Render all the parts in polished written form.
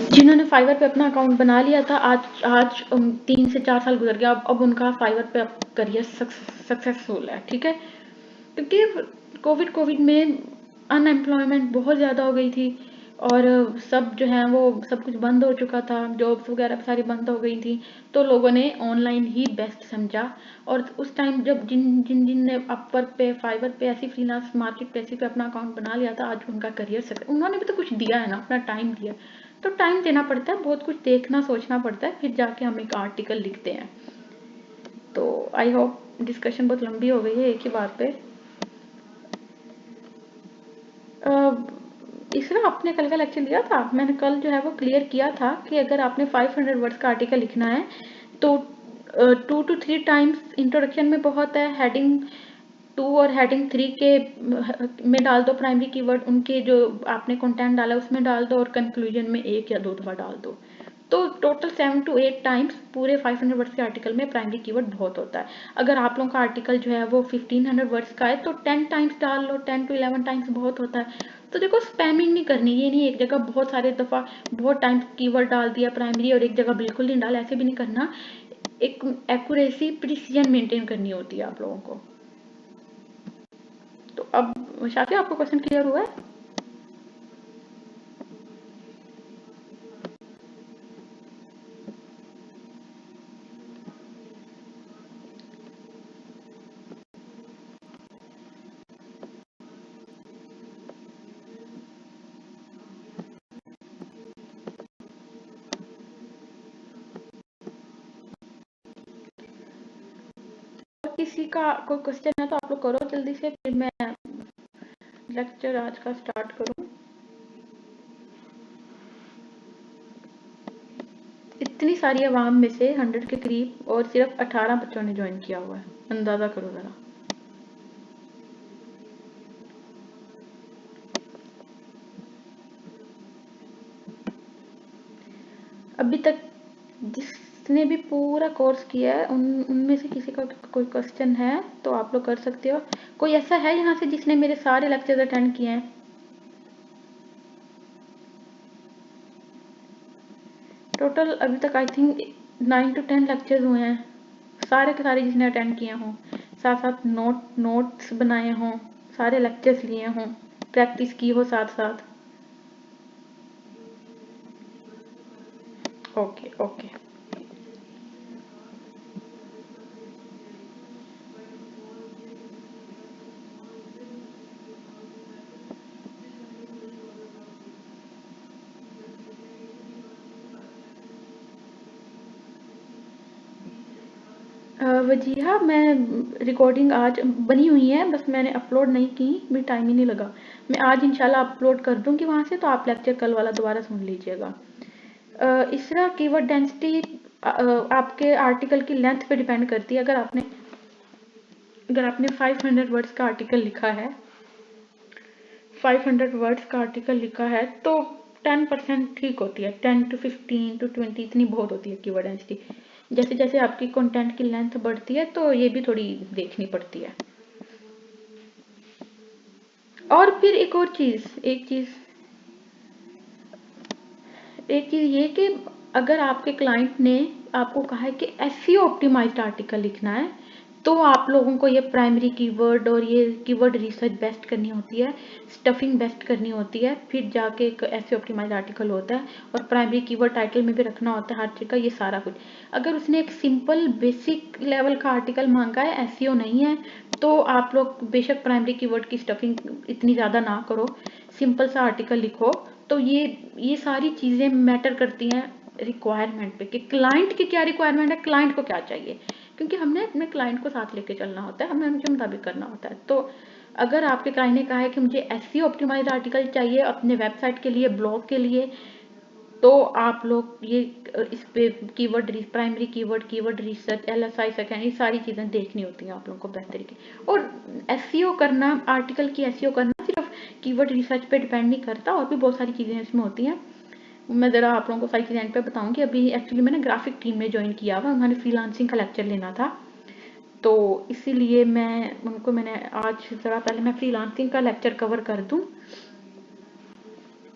जिन्होंने फाइवर पे अपना अकाउंट बना लिया था, आज 3 से 4 साल गुजर गया, अब उनका फाइवर पे करियर सक्सेसफुल है। ठीक है, क्योंकि कोविड में अनएम्प्लॉयमेंट बहुत ज़्यादा हो गई थी और सब जो है वो सब कुछ बंद हो चुका था, जॉब्स वगैरह सारी बंद हो गई थी, तो लोगों ने ऑनलाइन ही बेस्ट समझा। और उस टाइम जब जिन ने अपवर्क पे, फाइवर पे, ऐसी फ्रीलांस मार्केट प्लेस पे अपना अकाउंट बना लिया था, आज उनका करियर सक्सेस। उन्होंने भी तो कुछ दिया है ना, अपना टाइम दिया, तो टाइम देना पड़ता है, बहुत कुछ देखना सोचना पड़ता है, फिर जाके हम एक आर्टिकल लिखते हैं। तो आई होप डिस्कशन बहुत लंबी हो गई है एक ही बात पे। इसरा आपने कल का लेक्चर लिया था, मैंने कल जो है वो क्लियर किया था कि अगर आपने 500 वर्ड्स का आर्टिकल लिखना है तो 2 to 3 टाइम्स इंट्रोडक्शन में बहुत है, हेडिंग 2 और हेडिंग 3 के में डाल दो प्राइमरी कीवर्ड, उनके जो आपने कंटेंट डाला उसमें डाल दो, और कंक्लूजन में 1 या 2 दफा डाल दो। तो टोटल 7 to 8 टाइम्स पूरे 500 वर्ड्स के आर्टिकल में प्राइमरी कीवर्ड बहुत होता है। अगर आप लोगों का आर्टिकल जो है वो 1500 वर्ड्स का है तो 10 टाइम्स डाल लो, 10 to 11 टाइम्स बहुत होता है। तो देखो, स्पैमिंग नहीं करनी, ये नहीं एक जगह बहुत सारे दफ़ा बहुत टाइम्स कीवर्ड डाल दिया प्राइमरी और एक जगह बिल्कुल नहीं डाला, ऐसे भी नहीं करना। एक एक्यूरेसी, प्रिसीजन मेंटेन करनी होती है आप लोगों को। तो अब शाफी, आपको क्वेश्चन क्लियर हुआ है? किसी का कोई क्वेश्चन है तो आप लोग करो जल्दी से, फिर मैं लेक्चर आज का स्टार्ट करूं। इतनी सारी आवाम में से 100 के करीब और सिर्फ 18 बच्चों ने ज्वाइन किया हुआ है, अंदाजा करो जरा। अभी तक जिसने भी पूरा कोर्स किया है उनमें से किसी का कोई क्वेश्चन है तो आप लोग कर सकते हो। कोई ऐसा है यहाँ से जिसने मेरे सारे लेक्चर्स अटेंड किए हैं? टोटल अभी तक आई थिंक 9 to 10 लेक्चर्स हुए हैं, सारे के सारे जिसने अटेंड किए हों, साथ साथ नोट्स बनाए हों, सारे लेक्चर्स लिए हों, प्रैक्टिस की हो साथ साथ। Okay okay. वजीहा, मैं रिकॉर्डिंग आज बनी हुई है, बस मैंने अपलोड नहीं की, मुझे टाइम ही नहीं लगा। मैं आज इंशाल्लाह अपलोड कर दूंगी वहाँ से, तो आप लेक्चर कल वाला दोबारा सुन लीजिएगा। इस तरह कीवर्ड डेंसिटी आपके आर्टिकल की लेंथ पे डिपेंड करती है। अगर आपने 500 वर्ड्स का आर्टिकल लिखा है, 500 वर्ड्स का आर्टिकल लिखा है तो 10% ठीक होती है, 10 to 15 to 20 इतनी बहुत होती है कीवर्ड डेंसिटी। जैसे जैसे आपकी कंटेंट की लेंथ बढ़ती है तो ये भी थोड़ी देखनी पड़ती है। और फिर एक चीज़ ये कि अगर आपके क्लाइंट ने आपको कहा है कि एसईओ ऑप्टिमाइज्ड आर्टिकल लिखना है, तो आप लोगों को ये प्राइमरी कीवर्ड और ये कीवर्ड रिसर्च बेस्ट करनी होती है, स्टफिंग बेस्ट करनी होती है, फिर जाके एक एसईओ ऑप्टिमाइज्ड आर्टिकल होता है, और प्राइमरी कीवर्ड टाइटल में भी रखना होता है हर चीज़ का, ये सारा कुछ। अगर उसने एक सिंपल बेसिक लेवल का आर्टिकल मांगा है, एसईओ नहीं है, तो आप लोग बेशक प्राइमरी कीवर्ड की स्टफिंग इतनी ज़्यादा ना करो, सिंपल सा आर्टिकल लिखो। तो ये सारी चीज़ें मैटर करती हैं रिक्वायरमेंट पे, कि क्लाइंट की क्या रिक्वायरमेंट है, क्लाइंट को क्या चाहिए, क्योंकि हमने अपने क्लाइंट को साथ लेके चलना होता है, हमें उनके मुताबिक करना होता है। तो अगर आपके क्लाइंट ने कहा है कि मुझे एसईओ ऑप्टिमाइज्ड आर्टिकल चाहिए अपने वेबसाइट के लिए, ब्लॉग के लिए, तो आप लोग ये इस पे keyword primary keyword research, LSI second, ये सारी चीज़ें देखनी होती हैं आप लोगों को बेहतरी की। और एसईओ करना, आर्टिकल की एसईओ करना सिर्फ कीवर्ड रिसर्च पे डिपेंड नहीं करता, और भी बहुत सारी चीज़ें इसमें होती हैं। मैं ज़रा आप लोगों को सारी चीज़ें एंड पे बताऊंगी। अभी एक्चुअली मैंने ग्राफिक टीम में ज्वाइन किया हुआ, उन्होंने फ्रीलांसिंग का लेक्चर लेना था, तो इसीलिए मैंने आज ज़रा पहले मैं फ्रीलांसिंग का लेक्चर कवर कर दूं,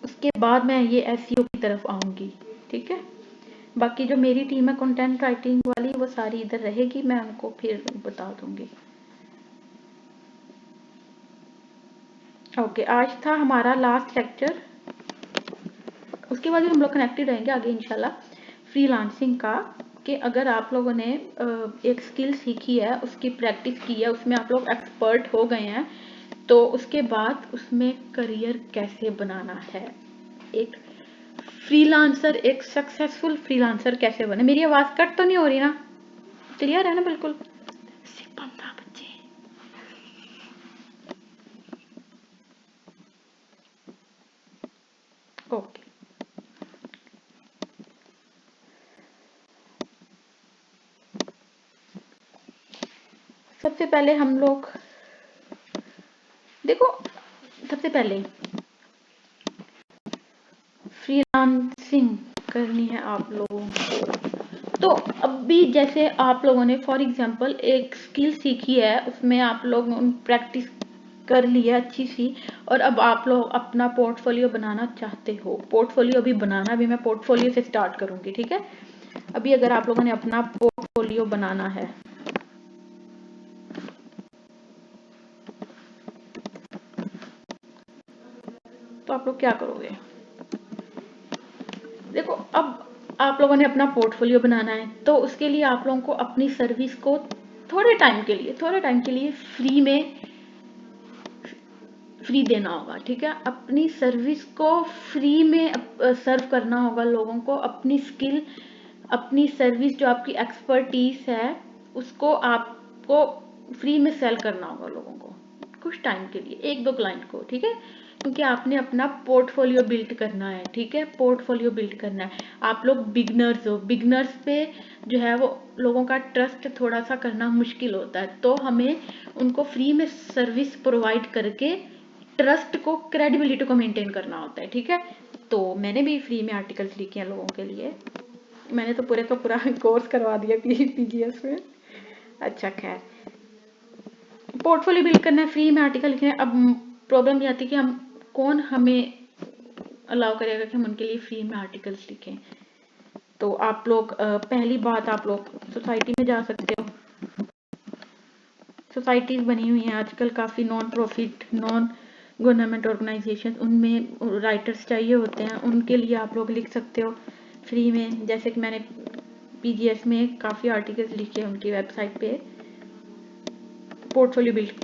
उसके बाद मैं ये एसईओ की तरफ आऊँगी। ठीक है। बाकी जो मेरी टीम है कंटेंट राइटिंग वाली, वो सारी इधर रहेगी, मैं उनको फिर बता दूंगी। ओके, आज था हमारा लास्ट लेक्चर, उसके बाद हम लोग कनेक्टेड रहेंगे आगे इंशाल्लाह फ्रीलांसिंग का, कि अगर आप लोगों ने एक स्किल सीखी है, उसकी प्रैक्टिस की है, उसमें आप लोग एक्सपर्ट हो गए हैं, तो उसके बाद उसमें करियर कैसे बनाना है, एक फ्रीलांसर, एक सक्सेसफुल फ्रीलांसर कैसे बने। मेरी आवाज कट तो नहीं हो रही ना, क्लियर है ना बिल्कुल? बच्चे ओके, सबसे पहले हम लोग देखो, सबसे पहले फ्रीलांसिंग करनी है आप लोगों को, तो अभी जैसे आप लोगों ने फॉर एग्जांपल एक स्किल सीखी है, उसमें आप लोग प्रैक्टिस कर ली है अच्छी सी, और अब आप लोग अपना पोर्टफोलियो बनाना चाहते हो। पोर्टफोलियो अभी बनाना भी, मैं पोर्टफोलियो से स्टार्ट करूंगी, ठीक है। अभी अगर आप लोगों ने अपना पोर्टफोलियो बनाना है, तो आप लोग क्या करोगे? देखो, अब आप लोगों ने अपना पोर्टफोलियो बनाना है, तो उसके लिए आप लोगों को अपनी सर्विस को थोड़े टाइम के लिए फ्री देना होगा, ठीक है। अपनी सर्विस को फ्री में सर्व करना होगा लोगों को। अपनी स्किल, अपनी सर्विस, जो आपकी एक्सपर्टीज है, उसको आपको फ्री में सेल करना होगा लोगों को कुछ टाइम के लिए, एक दो क्लाइंट को, ठीक है। क्योंकि आपने अपना पोर्टफोलियो बिल्ड करना है, ठीक है। पोर्टफोलियो बिल्ड करना है। आप लोग बिगनर्स हो, बिगनर्स पे जो है वो लोगों का ट्रस्ट थोड़ा सा करना मुश्किल होता है, तो हमें उनको फ्री में सर्विस प्रोवाइड करके ट्रस्ट को, क्रेडिबिलिटी को मेंटेन करना होता है, ठीक है। तो मैंने भी फ्री में आर्टिकल्स लिखे हैं लोगों के लिए, मैंने तो पूरे का पूरा कोर्स करवा दिया पीजीएस में। अच्छा, खैर, पोर्टफोलियो बिल्ड करना है, फ्री में आर्टिकल लिखने हैं। अब प्रॉब्लम ये आती है कि हम, कौन हमें अलाउ करेगा कि हम उनके लिए फ्री में आर्टिकल्स लिखें। तो आप लोग पहली बात, आप लोग सोसाइटी में जा सकते हो। सोसाइटीज बनी हुई हैं आजकल काफ़ी, non profit, non government organisation, उनमें राइटर्स चाहिए होते हैं, उनके लिए आप लोग लिख सकते हो फ्री में। जैसे कि मैंने पीजीएस में काफ़ी आर्टिकल्स लिखे हैं उनकी वेबसाइट पे। पोर्टफोलियो बिल्ड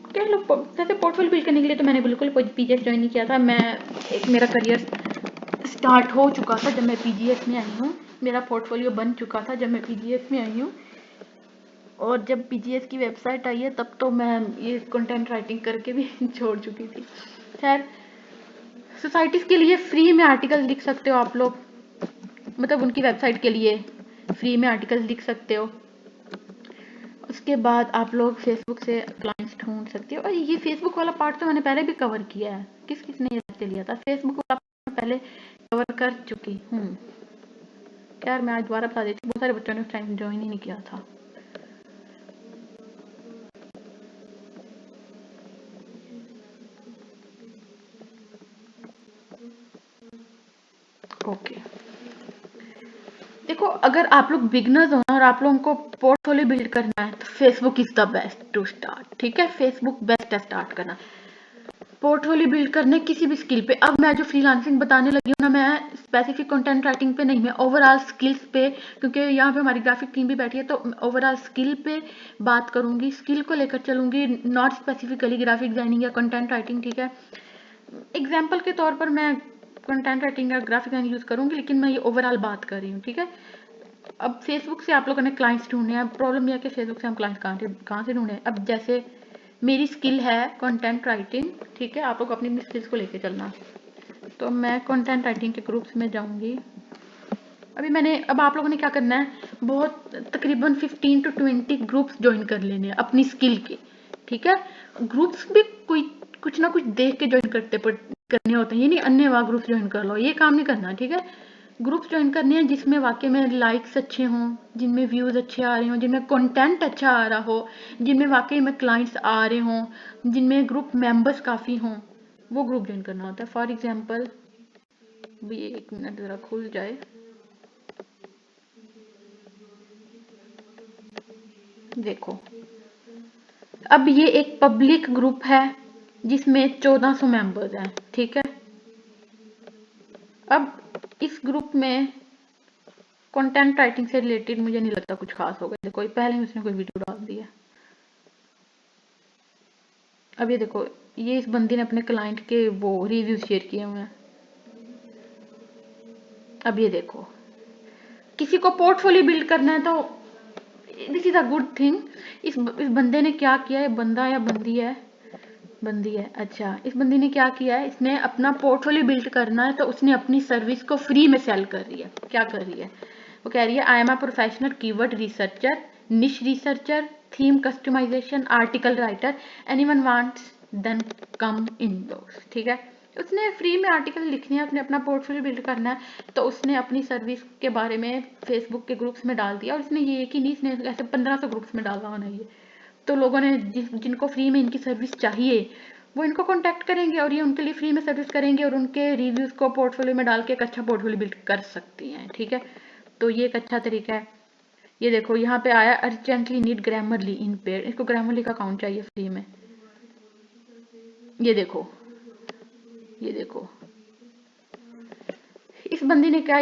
क्या लोग, जैसे पोर्टफोलियो बिल्ड करने के लिए तो मैंने बिल्कुल पीजीएस ज्वाइन नहीं किया था। मैं एक, मेरा करियर स्टार्ट हो चुका था जब मैं पीजीएस में आई हूँ, मेरा पोर्टफोलियो बन चुका था जब मैं पीजीएस में आई हूँ, और जब पीजीएस की वेबसाइट आई है तब तो मैं ये कंटेंट राइटिंग करके भी छोड़ चुकी थी। खैर, सोसाइटीज़ के लिए फ्री में आर्टिकल लिख सकते हो आप लोग, मतलब उनकी वेबसाइट के लिए फ्री में आर्टिकल लिख सकते हो। उसके बाद आप लोग फेसबुक से क्लाइंट्स ढूंढ सकते हो। और ये फेसबुक वाला पार्ट तो मैंने पहले भी कवर किया है, किस किस ने इससे लिया था, फेसबुक वाला पहले कवर कर चुकी हूँ। खैर, मैं आज दोबारा बता देती हूँ, बहुत सारे बच्चों ने उस टाइम ज्वाइन ही नहीं किया था। ओके, देखो, अगर आप लोग बिगनर्स हो ना और आप लोगों को पोर्टफोलियो बिल्ड करना है, तो Facebook is the best to start, ठीक है। फेसबुक बेस्ट है स्टार्ट करना, पोर्टफोलियो बिल्ड करने किसी भी स्किल पे। अब मैं जो फ्रीलांसिंग बताने लगी हूँ ना, मैं स्पेसिफिक कंटेंट राइटिंग पे नहीं, मैं ओवरऑल स्किल्स पे, क्योंकि यहाँ पे हमारी ग्राफिक टीम भी बैठी है, तो ओवरऑल स्किल पे बात करूंगी, स्किल को लेकर चलूंगी, नॉट स्पेसिफिकली ग्राफिक डिजाइनिंग या कंटेंट राइटिंग, ठीक है। एग्जाम्पल के तौर पर मैं कंटेंट राइटिंग या ग्राफिक डिजाइनिंग यूज करूंगी, लेकिन मैं ये ओवरऑल बात कर रही हूँ, ठीक है। अब फेसबुक से आप लोगों ने क्लाइंट्स ढूंढने हैं। प्रॉब्लम यह है कि फेसबुक से हम क्लाइंट्स कहाँ से ढूंढे। अब जैसे मेरी स्किल है कंटेंट राइटिंग, ठीक है, आप लोग अपनी स्किल्स को लेके चलना। तो मैं कंटेंट राइटिंग के ग्रुप्स में जाऊंगी। अब आप लोगों ने क्या करना है, बहुत तकरीबन 15 to 20 ग्रुप्स ज्वाइन कर लेने हैं अपनी स्किल के, ठीक है। ग्रुप्स भी कोई कुछ ना कुछ देख के ज्वाइन करने होते हैं, ये नहीं अन्य वाह ग्रुप ज्वाइन कर लो, ये काम नहीं करना, ठीक है। ग्रुप्स ज्वाइन करने हैं जिसमें वाकई में लाइक्स अच्छे हों, जिनमें व्यूज अच्छे आ रहे हों, जिनमें कंटेंट अच्छा आ रहा हो, जिनमें वाकई में क्लाइंट्स आ रहे हों, जिनमें ग्रुप मेंबर्स काफ़ी हों, वो ग्रुप ज्वाइन करना होता है। फॉर एग्जांपल, भी एक मिनट ज़रा खुल जाए, देखो, अब ये एक पब्लिक ग्रुप है जिसमें 1400 मेंबर्स हैं, ठीक है। अब इस ग्रुप में कंटेंट राइटिंग से रिलेटेड मुझे नहीं लगता कुछ खास होगा। देखो पहले ही उसने कोई वीडियो डाल दिया। अब ये देखो, ये इस बंदी ने अपने क्लाइंट के वो रिव्यू शेयर किए हुए हैं। अब ये देखो, किसी को पोर्टफोलियो बिल्ड करना है तो this is a good thing. इस बंदे ने क्या किया है, बंदा या बंदी है, बंदी है, अच्छा। इस बंदी ने क्या किया है, इसने अपना पोर्टफोलियो बिल्ड करना है तो उसने अपनी सर्विस को फ्री में सेल कर रही है। क्या कर रही है, वो कह रही है I am a professional keyword researcher, niche researcher, theme customisation, article writer, anyone wants then come in those. ठीक है, उसने फ्री में आर्टिकल लिखने है, उसने अपना पोर्टफोलियो बिल्ड करना है तो उसने अपनी सर्विस के बारे में फेसबुक के ग्रुप्स में डाल दिया। और इसने ये कि नहीं, इसने ऐसे 1500 ग्रुप्स में डाला होना ये। तो लोगों ने जिनको फ्री में इनकी सर्विस चाहिए वो इनको कांटेक्ट करेंगे और ये उनके लिए फ्री में सर्विस करेंगे और उनके रिव्यूज को पोर्टफोलियो में डाल के एक अच्छा पोर्टफोलियो बिल्ड कर सकती हैं। ठीक है, तो ये एक अच्छा तरीका है। ये देखो यहाँ पे आया अर्जेंटली नीड ग्रामरली इन पेड, इसको ग्रामरली का अकाउंट चाहिए फ्री में। ये देखो, ये देखो इस बंदी ने क्या,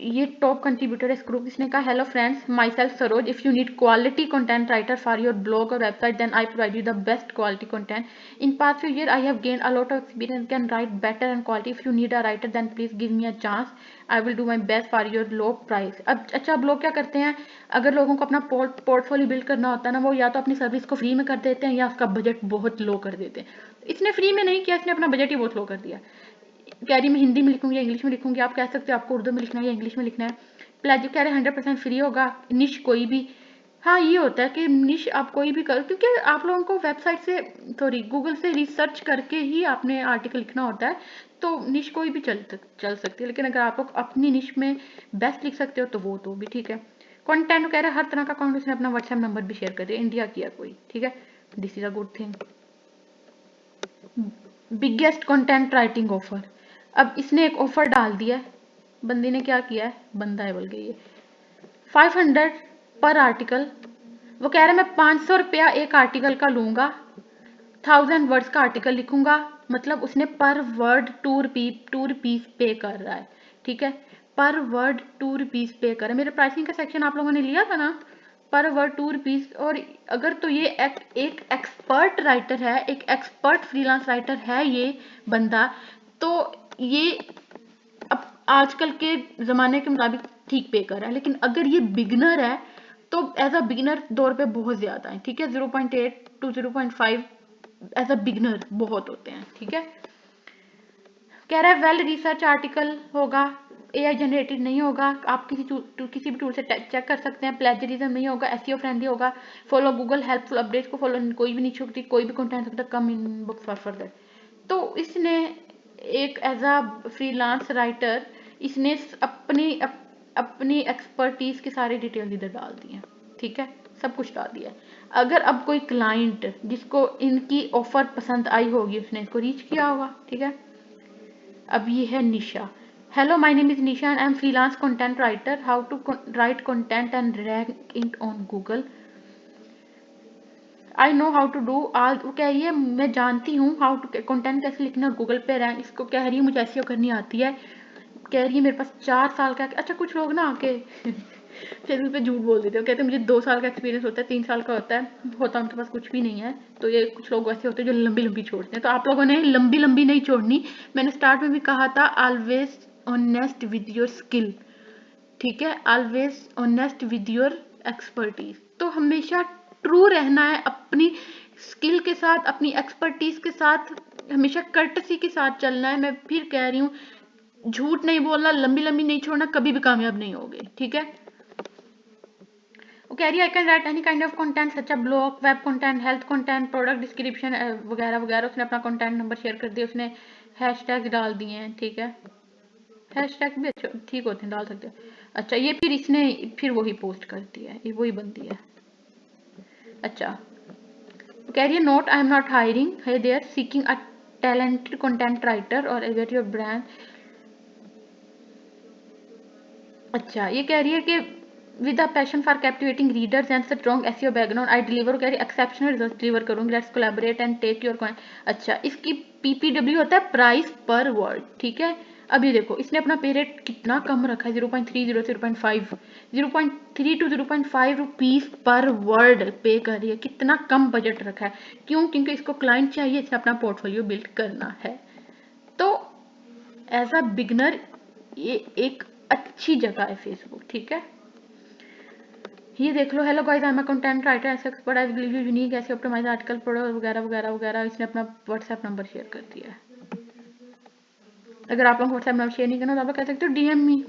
ये टॉप कंट्रीब्यूटर है इस ग्रुप। इसने कहा hello friends, myself Saroj, if you need quality content writer for your blog और website then I provide you the best quality content. In past few year I have gained a lot of experience, can write better and quality. If you need a writer then please give me a chance, I will do my best for your low price. अब अच्छा, अब लोग क्या करते हैं, अगर लोगों को अपना पोर्टफोलियो बिल्ड करना होता है ना, वो या तो अपनी सर्विस को फ्री में कर देते हैं या उसका बजट बहुत लो कर देते हैं। इसने फ्री में नहीं किया, इसने अपना बजट ही बहुत लो कर दिया। कह रही मैं हिंदी में लिखूंगी या इंग्लिश में लिखूंगी, आप कह सकते हो आपको उर्दू में लिखना है या इंग्लिश में लिखना है। प्लेजर कह रहे 100% फ्री होगा, निश कोई भी। हाँ, ये होता है कि निश आप कोई भी करो, क्योंकि आप लोगों को वेबसाइट से, सॉरी गूगल से रिसर्च करके ही आपने आर्टिकल लिखना होता है। तो निश कोई भी चल सकती है, लेकिन अगर आप लोग अपनी निश में बेस्ट लिख सकते हो तो वो तो भी ठीक है। कंटेंट कह रहा है हर तरह का अकाउंट, उसने अपना व्हाट्सएप नंबर भी शेयर कर दिया, इंडिया किया कोई, ठीक है। This is a good thing. Biggest content writing offer, अब इसने एक ऑफर डाल दिया है। बंदी ने क्या किया है, बंदा है बोल गई है, 500 पर आर्टिकल। वो कह रहा है मैं 500 रुपया एक आर्टिकल का लूंगा, 1000 वर्ड्स का आर्टिकल लिखूंगा, मतलब उसने पर वर्ड 2 रुपीज पे कर रहा है। ठीक है, पर वर्ड 2 रुपीज पे कर रहा है। मेरे प्राइसिंग का सेक्शन आप लोगों ने लिया था ना, पर वर्ड 2 रुपीज। और अगर तो ये एक एक्सपर्ट राइटर है, एक एक्सपर्ट फ्रीलांस राइटर है ये बंदा, तो ये अब आजकल के ज़माने के मुताबिक ठीक पे कर रहा है। लेकिन अगर ये बिगनर है तो एज अ बिगनर 2 रुपये बहुत ज़्यादा है। ठीक है, 0.8 to 0.5 एज अ बिगनर बहुत होते हैं। ठीक है, कह रहा है वेल रिसर्च आर्टिकल होगा, एआई जनरेटेड नहीं होगा, आप किसी भी टूल से चेक कर सकते हैं, प्लेजरिज्म नहीं होगा, एसईओ फ्रेंडली होगा, फॉलो गूगल हेल्पफुल अपडेट्स को फॉलो कोई भी नहीं छोड़ती, कोई भी कंटेंट सकता, कम इन बुक्स फॉर फर्दर। तो इसने एक एज अ फ्रीलांस राइटर इसने अपनी एक्सपर्टीज की सारी डिटेल इधर डाल दी है। ठीक है, सब कुछ डाल दिया है। अगर अब कोई क्लाइंट जिसको इनकी ऑफर पसंद आई होगी उसने इसको रीच किया होगा। ठीक है, अब ये है Nisha. Hello, my name is Nisha and I am freelance content writer, how to write content and rank it on Google, I know how to do all. वो कह रही है मैं जानती हूँ हाउ टू कंटेंट कैसे लिखना है गूगल पे रैंक। इसको कह रही है मुझे एसईओ करनी आती है। कह रही है मेरे पास 4 साल का, अच्छा कुछ लोग ना आके फेसबुक पे झूठ बोल देते हो, कहते हैं मुझे 2 साल का एक्सपीरियंस होता है, 3 साल का होता उनके पास कुछ भी नहीं है। तो ये कुछ लोग वैसे होते हैं जो लंबी लंबी छोड़ते हैं। तो आप लोगों ने लंबी लंबी नहीं छोड़नी। मैंने स्टार्ट में भी कहा था always honest with your skill. ठीक है, always honest with your expertise. तो हमेशा ट्रू रहना है अपनी स्किल के साथ, अपनी एक्सपर्टीज के साथ, हमेशा कर्टसी के साथ चलना है। मैं फिर कह रही हूँ, झूठ नहीं बोलना, लंबी लंबी नहीं छोड़ना, कभी भी कामयाब नहीं होगे। ठीक है, वो कह रही है I can write any kind of content such a blog, web content, health content, product description वगैरह वगैरह। उसने अपना कंटेंट नंबर शेयर कर दिया, उसने हैशटैग डाल दिए हैं। ठीक है, हैशटैग भी अच्छे ठीक होते हैं, डाल सकते हैं। अच्छा, ये फिर इसने फिर वही पोस्ट कर दिया है, ये वही बनती है। अच्छा, तो कह रही है note I am not hiring, hey there seeking a talented content writer और एलिवेट योर ब्रांड। अच्छा, ये कह रही है कि with a passion for captivating readers and strong SEO background I deliver, कह रही एक्सेप्शनल रिजल्ट डिलीवर करूंगी, let's collaborate and take your coin. अच्छा, इसकी पीपीडब्ल्यू होता है प्राइस पर वर्ड, ठीक है। अब ये देखो इसने अपना पे रेट कितना कम रखा है, 0.30 से 0.5, 0.3 to 0.5 रुपीज पर वर्ड पे कर रही है, कितना कम बजट रखा है। क्यों? क्योंकि इसको क्लाइंट चाहिए, इसे अपना पोर्टफोलियो बिल्ड करना है। तो एज अ बिगनर ये एक अच्छी जगह है फेसबुक, ठीक है। ये देख लो, hello guys I am a content writer as expert I believe you unique ऐसे ऑप्टिमाइज आर्टिकल प्रोडक्ट वगैरह वगैरह वगैरह। इसने अपना व्हाट्सएप नंबर शेयर कर दिया है। अगर आप लोग व्हाट्सएप नंबर शेयर नहीं करना तो आप लोग कह सकते हो डीएम मी,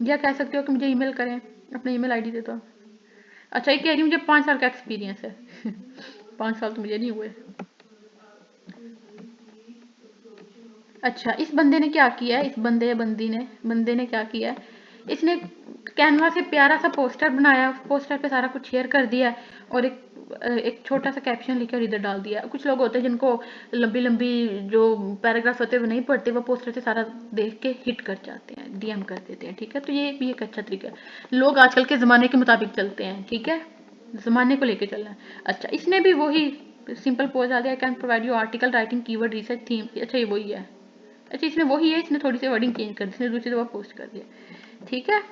या कह सकते हो कि मुझे ईमेल करें, अपना ईमेल आईडी दे दो। अच्छा, ये कह रही हूँ मुझे 5 साल का एक्सपीरियंस है 5 साल तो मुझे नहीं हुए। अच्छा, इस बंदे ने क्या किया है, इस बंदे ने क्या किया है, इसने कैनवा से प्यारा सा पोस्टर बनाया, पोस्टर पे सारा कुछ शेयर कर दिया और एक छोटा सा कैप्शन लिखकर इधर डाल दिया। कुछ लोग होते हैं जिनको लंबी लंबी जो पैराग्राफ होते हैं वो नहीं पढ़ते, वो पोस्टर से सारा देख के हिट कर जाते हैं, डीएम कर देते हैं, ठीक है। तो ये भी एक अच्छा तरीका है, लोग आजकल के ज़माने के मुताबिक चलते हैं, ठीक है, ज़माने को लेके चलना है। अच्छा, इसने भी वही सिंपल पोज आ दिया, can provide you article writing keyword research theme. अच्छा, ये वही है। अच्छा, इसमें वही है, इसने थोड़ी सी वर्डिंग चेंज कर दी, इसने दूसरी दफा पोस्ट कर दिया, ठीक है।